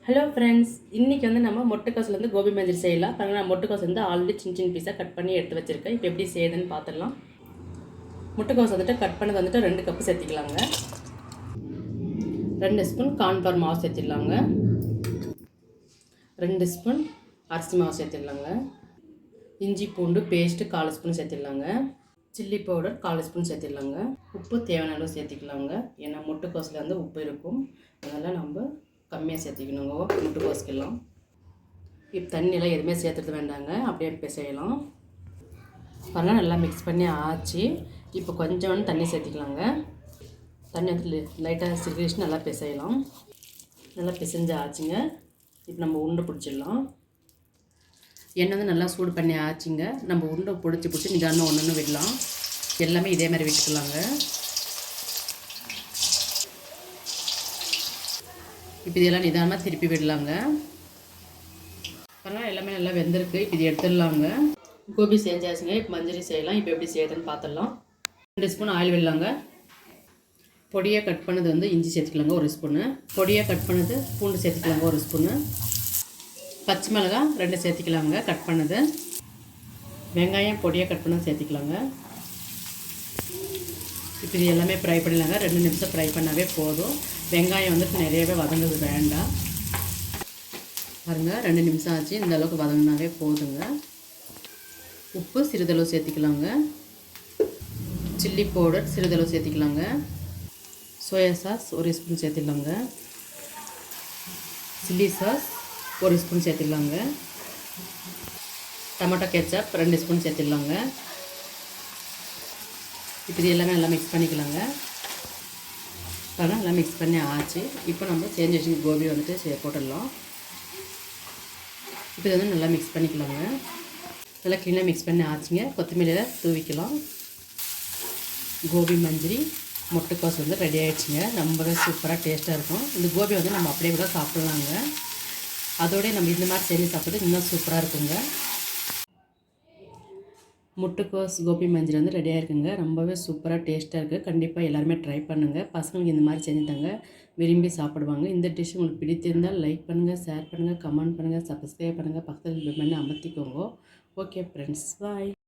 Hello friends, இன்றைக்கி வந்து நம்ம முட்டைக்கோஸ்லேருந்து கோபி மஞ்சள் செய்யலாம். பாருங்கள், நான் முட்டைக்கோஸ் வந்து ஆல்ரெடி சின்ன பீஸாக கட் பண்ணி எடுத்து வச்சுருக்கேன். இப்போ எப்படி செய்யுதுன்னு பார்த்துடலாம். முட்டைக்கோஸ் வந்துட்டு கட் பண்ணது வந்துட்டு 2 கப்பு சேர்த்திக்கலாங்க. 2 ஸ்பூன் கார்ன்ஃப்ளவர் மாவு சேர்த்திடலாங்க. 2 ஸ்பூன் அரிசி மாவு சேர்த்திடலாங்க. இஞ்சி பூண்டு பேஸ்ட்டு 1/4 ஸ்பூன் சேர்த்திடலாங்க. சில்லி பவுடர் 1/4 ஸ்பூன் சேர்த்திடலாங்க. உப்பு தேவையான அளவு சேர்த்திக்கலாங்க. ஏன்னா முட்டைக்கோஸில் வந்து உப்பு இருக்கும், அதனால் நம்ம கம்மியாக சேர்த்திக்கணுங்க முட்டைக்கோஸ்க்கெல்லாம். இப்போ தண்ணியெல்லாம் எதுவுமே சேர்த்துறது வேண்டாங்க, அப்படியே பிசையலாம். அதெல்லாம் நல்லா மிக்ஸ் பண்ணி ஆச்சு. இப்போ கொஞ்சோண்டு தண்ணி சேர்த்திக்கலாங்க. தண்ணி வந்து லைட்டாக சிறுகிச்சு நல்லா பிசையலாம். நல்லா பிசைஞ்சு ஆச்சுங்க. இப்போ நம்ம உருண்டை பிடிச்சிடலாம். எண்ணெய் வந்து நல்லா சூடு பண்ணி ஆச்சுங்க. நம்ம உருண்டை பிடிச்சி நிதானமாக ஒன்று ஒன்று விடலாம். எல்லாமே இதே மாதிரி விட்டுக்கலாங்க. இப்போ இதெல்லாம் நிதானமாக திருப்பி விடலாங்க. அப்புறம் எல்லாமே நல்லா வெந்திருக்கு. இப்போ இது எடுத்துடலாங்க. கோபி செஞ்சாச்சுங்க. இப்போ மஞ்சரி செய்யலாம். இப்போ எப்படி செய்யுதுன்னு பார்த்துடலாம். 2 ஸ்பூன் ஆயில் விடலாங்க. பொடியாக கட் பண்ணது வந்து இஞ்சி சேர்த்துக்கலாங்க 1 ஸ்பூனு. பொடியாக கட் பண்ணது பூண்டு சேர்த்துக்கலாங்க 1 ஸ்பூனு. பச்சை மிளகாய் 2 சேர்த்துக்கலாங்க கட் பண்ணது. வெங்காயம் பொடியாக கட் பண்ணது சேர்த்துக்கலாங்க. இப்போ இது எல்லாமே ஃப்ரை பண்ணிடலாங்க. 2 நிமிஷம் ஃப்ரை பண்ணாவே போதும். வெங்காயம் வந்துட்டு நிறையவே வதங்குறது வேண்டாம். பாருங்கள், 2 நிமிஷம் ஆச்சு. இந்த அளவுக்கு வதங்கினாவே போதுங்க. உப்பு சிறிதளவு சேர்த்திக்கலாங்க. சில்லி பவுடர் சிறிதளவு சேர்த்திக்கலாங்க. சோயா சாஸ் 1 ஸ்பூன் சேர்த்திடலாங்க. சில்லி சாஸ் 1 ஸ்பூன் சேர்த்திடலாங்க. டொமேட்டோ கெச்சப் 2 ஸ்பூன் சேர்த்திடலாங்க. இப்போ இது எல்லாமே நல்லா மிக்ஸ் பண்ணிக்கலாங்க. நல்லா மிக்ஸ் பண்ணி ஆச்சு. இப்போ நம்ம செஞ்சு வச்சு கோபி வந்துட்டு போட்டுடலாம். இப்போ இது வந்து நல்லா மிக்ஸ் பண்ணிக்கலாங்க. நல்லா க்ளீனாக மிக்ஸ் பண்ணி ஆச்சுங்க. கொத்தமல்லியில் தூவிக்கலாம். கோபி மஞ்சரி முட்டைக்கோஸ் வந்து ரெடி ஆகிடுச்சுங்க. ரொம்பவே சூப்பராக டேஸ்ட்டாக இருக்கும். இந்த கோபி வந்து நம்ம அப்படியே கூட சாப்பிட்லாங்க. அதோடய நம்ம இந்த மாதிரி செஞ்சு சாப்பிட்றது இன்னும் சூப்பராக இருக்குங்க. முட்டைக்கோஸ் கோபி மஞ்சள் வந்து ரெடியாக இருக்குங்க. ரொம்பவே சூப்பராக டேஸ்ட்டாக இருக்குது. கண்டிப்பாக எல்லாருமே ட்ரை பண்ணுங்கள். பசங்களுக்கு இந்த மாதிரி செஞ்சு தாங்க விரும்பி சாப்பிடுவாங்க. இந்த டிஷ் உங்களுக்கு பிடித்திருந்தால் லைக் பண்ணுங்கள், ஷேர் பண்ணுங்கள், கமெண்ட் பண்ணுங்கள், சப்ஸ்கிரைப் பண்ணுங்கள், பக்கத்தில் பெல் பண்ணி அமர்த்திக்கோங்க. ஓகே ஃப்ரெண்ட்ஸ், பாய்.